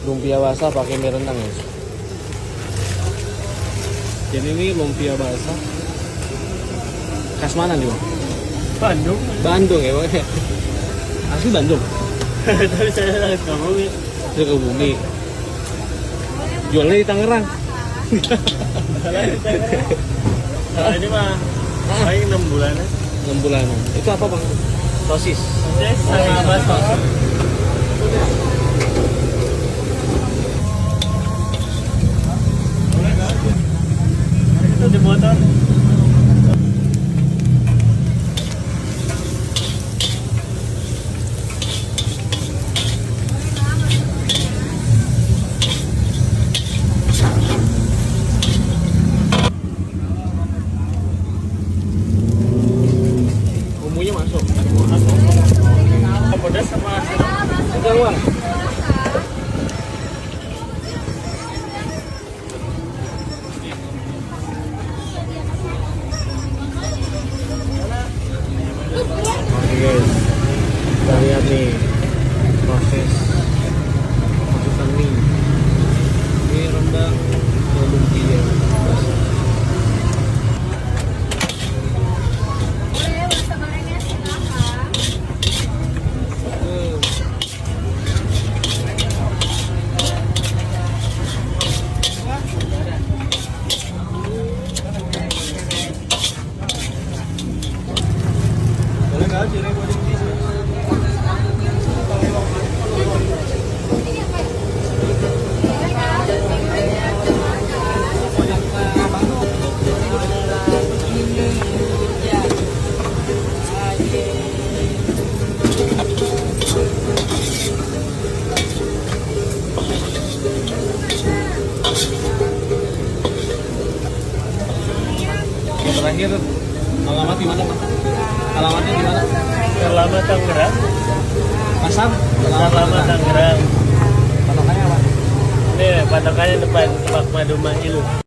Lumpia basah pakai mie rendang ya. Jadi ini lumpia basah. Khas mana nih, Bang? Bandung. Bandung ya, Bang. Asli Bandung. Tapi saya ngomong ya. Sukabumi. Jualnya di Tangerang. Kalau ini mah paling 6 bulan ya. 6 bulanan. Itu apa, Bang? Sosis. Oke, sama bakso. Itu di motor. Bumbunya masuk. Pedas sama Enggak, Bang. Oke guys, kita lihat nih proses masukan mie rendang ke lumpia basah. Yang terakhir alamat di mana, Pak? Alamatnya di mana? Alamat Tangerang. Pasar? Alamat Tangerang. Patokannya apa? Ini patokannya depan Pak Madu Mahil.